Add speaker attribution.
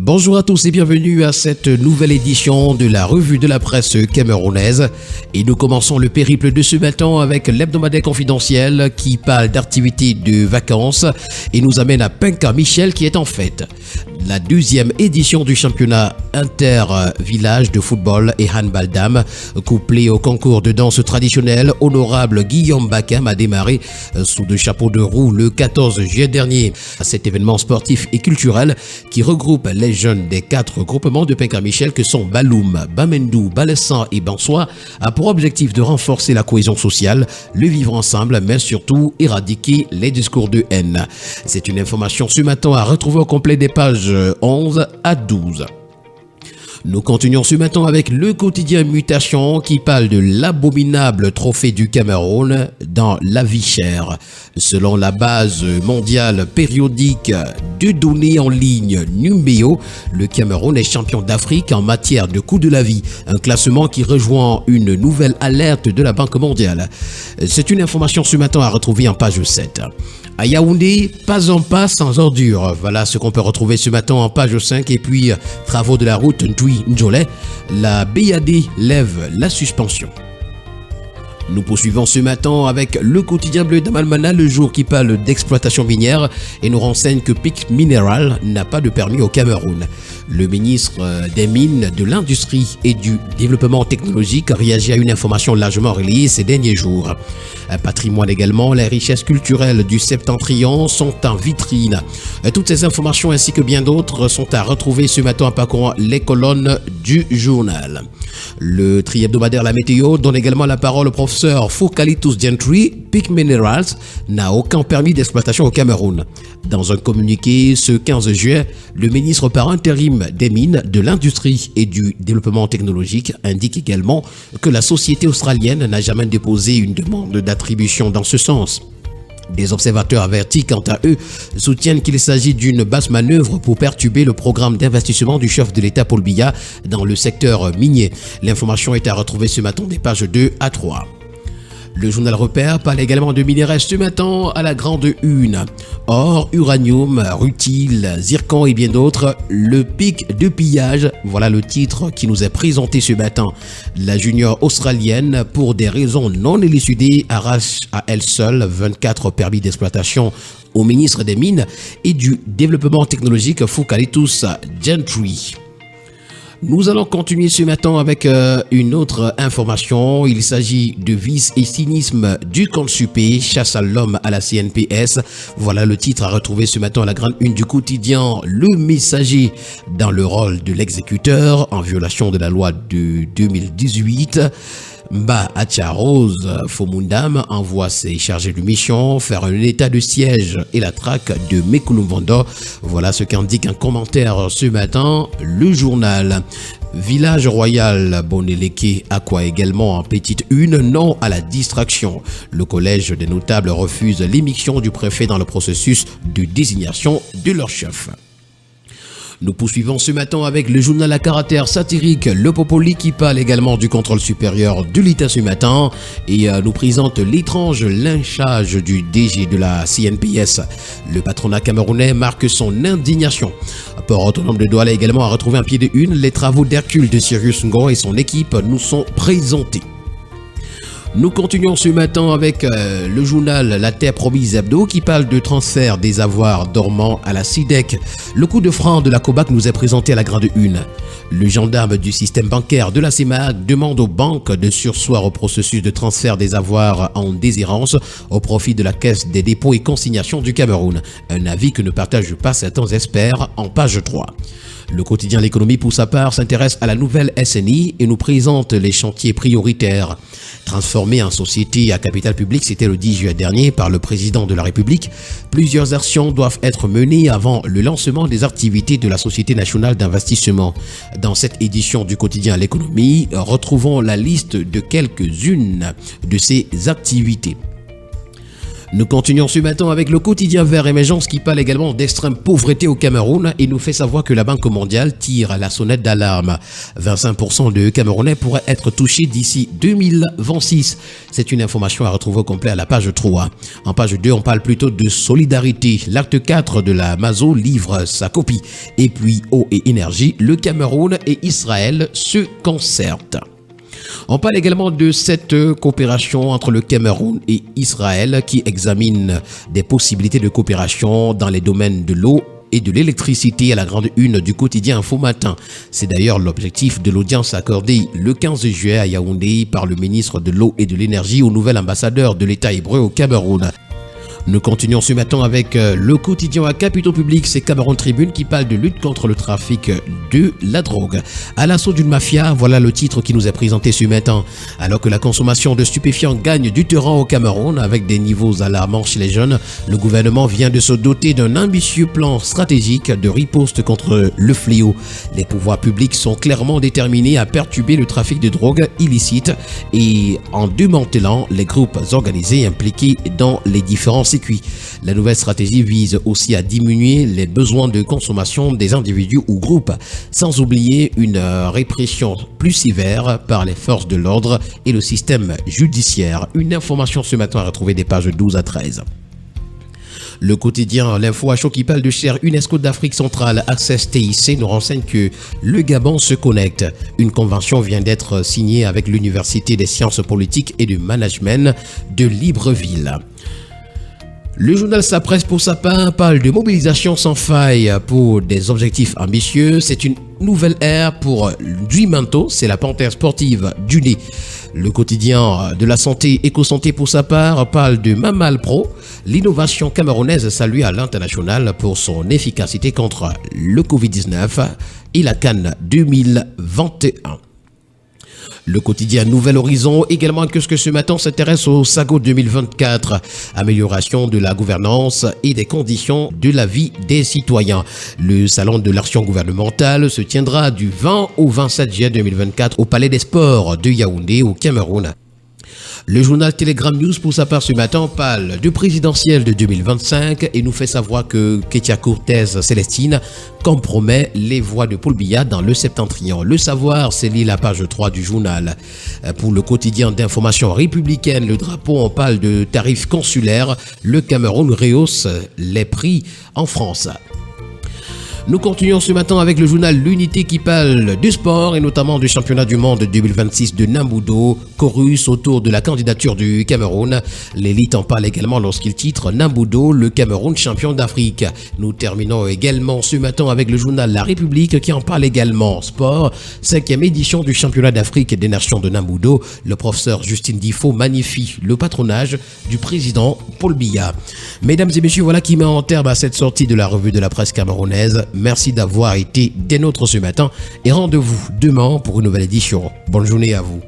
Speaker 1: Bonjour à tous et bienvenue à cette nouvelle édition de la revue de la presse camerounaise. Et nous commençons le périple de ce matin avec l'hebdomadaire confidentiel qui parle d'activités de vacances et nous amène à Penka-Michel qui est en fête. La deuxième édition du championnat inter-village de football et handball dames, couplé au concours de danse traditionnelle, honorable Guillaume Bakam a démarré sous deux chapeaux de roue le 14 juillet dernier. Cet événement sportif et culturel qui regroupe les jeunes des 4 groupements de Penka-Michel que sont Baloum, Bamendou, Balessan et Bansoa a pour objectif de renforcer la cohésion sociale, le vivre ensemble, mais surtout éradiquer les discours de haine. C'est une information ce matin à retrouver au complet des pages 11 à 12. Nous continuons ce matin avec le quotidien Mutation qui parle de l'abominable trophée du Cameroun dans la vie chère. Selon la base mondiale périodique de données en ligne Numbeo, le Cameroun est champion d'Afrique en matière de coût de la vie, un classement qui rejoint une nouvelle alerte de la Banque mondiale. C'est une information ce matin à retrouver en page 7. À Yaoundé, pas un pas sans ordures. Voilà ce qu'on peut retrouver ce matin en page 5. Et puis, travaux de la route Ndjoulé, la BAD lève la suspension. Nous poursuivons ce matin avec le quotidien bleu d'Amalmana, le jour qui parle d'exploitation minière et nous renseigne que PIC Mineral n'a pas de permis au Cameroun. Le ministre des Mines, de l'Industrie et du Développement technologique réagit à une information largement relayée ces derniers jours. Un patrimoine également, les richesses culturelles du Septentrion sont en vitrine. Toutes ces informations ainsi que bien d'autres sont à retrouver ce matin en parcourant les colonnes du journal. Le tri-hebdomadaire La Météo donne également la parole au professeur Focalitus Gentry. PIC Minerals n'a aucun permis d'exploitation au Cameroun. Dans un communiqué ce 15 juillet, le ministre par intérim des Mines, de l'Industrie et du Développement technologique indique également que la société australienne n'a jamais déposé une demande d'attribution dans ce sens. Des observateurs avertis, quant à eux, soutiennent qu'il s'agit d'une basse manœuvre pour perturber le programme d'investissement du chef de l'État Paul Biya dans le secteur minier. L'information est à retrouver ce matin des pages 2 à 3. Le journal Repère parle également de minerais ce matin à la grande une. Or, uranium, rutile, zircon et bien d'autres, le pic de pillage, voilà le titre qui nous est présenté ce matin. La junior australienne, pour des raisons non élucidées, arrache à elle seule 24 permis d'exploitation au ministre des Mines et du Développement technologique Focalitus Gentry. Nous allons continuer ce matin avec une autre information. Il s'agit de vice et cynisme du Consupé, chasse à l'homme à la CNPS. Voilà le titre à retrouver ce matin à la grande une du quotidien Le Messager dans le rôle de l'exécuteur en violation de la loi de 2018. Mba Atcha-Rose Fomundam envoie ses chargés de mission faire un état de siège et la traque de Mekulumvondo. Voilà ce qu'indique un commentaire ce matin, le journal. Village Royal Boneleke Aqua également en petite une, non à la distraction. Le collège des notables refuse l'émission du préfet dans le processus de désignation de leur chef. Nous poursuivons ce matin avec le journal à caractère satirique Le Popoli qui parle également du contrôle supérieur de l'État ce matin et nous présente l'étrange lynchage du DG de la CNPS. Le patronat camerounais marque son indignation. Port autonome de Douala également a retrouvé un pied de une. Les travaux d'Hercule de Sirius Ngo et son équipe nous sont présentés. Nous continuons ce matin avec le journal La Terre Promise Hebdo qui parle de transfert des avoirs dormants à la SIDEC. Le coup de franc de la COBAC nous est présenté à la grande une. Le gendarme du système bancaire de la CEMAC demande aux banques de surseoir au processus de transfert des avoirs en déshérence au profit de la Caisse des dépôts et consignations du Cameroun. Un avis que ne partagent pas certains experts en page 3. Le quotidien L'économie pour sa part s'intéresse à la nouvelle SNI et nous présente les chantiers prioritaires. Transformé en société à capital public, c'était le 10 juillet dernier par le président de la République. Plusieurs actions doivent être menées avant le lancement des activités de la Société nationale d'investissement. Dans cette édition du quotidien L'économie, retrouvons la liste de quelques-unes de ces activités. Nous continuons ce matin avec le quotidien Vert Émergence qui parle également d'extrême pauvreté au Cameroun et nous fait savoir que la Banque mondiale tire à la sonnette d'alarme. 25% de Camerounais pourraient être touchés d'ici 2026. C'est une information à retrouver au complet à la page 3. En page 2, on parle plutôt de solidarité. L'acte 4 de la MASO livre sa copie. Et puis, eau et énergie, le Cameroun et Israël se concertent. On parle également de cette coopération entre le Cameroun et Israël qui examine des possibilités de coopération dans les domaines de l'eau et de l'électricité à la grande une du quotidien Info Matin. C'est d'ailleurs l'objectif de l'audience accordée le 15 juillet à Yaoundé par le ministre de l'eau et de l'énergie au nouvel ambassadeur de l'État hébreu au Cameroun. Nous continuons ce matin avec le quotidien à capitaux publics, c'est Cameroun Tribune qui parle de lutte contre le trafic de la drogue. À l'assaut d'une mafia, voilà le titre qui nous est présenté ce matin. Alors que la consommation de stupéfiants gagne du terrain au Cameroun avec des niveaux alarmants chez les jeunes, le gouvernement vient de se doter d'un ambitieux plan stratégique de riposte contre le fléau. Les pouvoirs publics sont clairement déterminés à perturber le trafic de drogue illicite et en démantelant les groupes organisés impliqués dans les différents circuits. La nouvelle stratégie vise aussi à diminuer les besoins de consommation des individus ou groupes, sans oublier une répression plus sévère par les forces de l'ordre et le système judiciaire. Une information ce matin à retrouver des pages 12 à 13. Le quotidien L'Info à chaud qui parle de chaire UNESCO d'Afrique centrale Access TIC nous renseigne que le Gabon se connecte. Une convention vient d'être signée avec l'Université des sciences politiques et du management de Libreville. Le journal Sa Presse pour sa part parle de mobilisation sans faille pour des objectifs ambitieux. C'est une nouvelle ère pour Duimanto, c'est la panthère sportive du nez. Le quotidien de la santé Éco-Santé pour sa part parle de Mamal Pro, l'innovation camerounaise saluée à l'international pour son efficacité contre le Covid-19 et la CAN 2021. Le quotidien Nouvel Horizon également que ce matin s'intéresse au SAGO 2024, amélioration de la gouvernance et des conditions de la vie des citoyens. Le salon de l'action gouvernementale se tiendra du 20 au 27 juillet 2024 au Palais des Sports de Yaoundé au Cameroun. Le journal Telegram News pour sa part ce matin parle du présidentiel de 2025 et nous fait savoir que Ketia Cortez Célestine compromet les voix de Paul Biya dans le septentrion. Le savoir, c'est la page 3 du journal. Pour le quotidien d'information républicaine, le drapeau, on parle de tarifs consulaires. Le Cameroun rehausse les prix en France. Nous continuons ce matin avec le journal L'Unité qui parle du sport et notamment du championnat du monde 2026 de Nambudo, chorus autour de la candidature du Cameroun. L'élite en parle également lorsqu'il titre Nambudo, le Cameroun champion d'Afrique. Nous terminons également ce matin avec le journal La République qui en parle également sport. 5e édition du championnat d'Afrique des nations de Nambudo. Le professeur Justine Difo magnifie le patronage du président Paul Biya. Mesdames et messieurs, voilà qui met en terme à cette sortie de la revue de la presse camerounaise. Merci d'avoir été des nôtres ce matin et rendez-vous demain pour une nouvelle édition. Bonne journée à vous.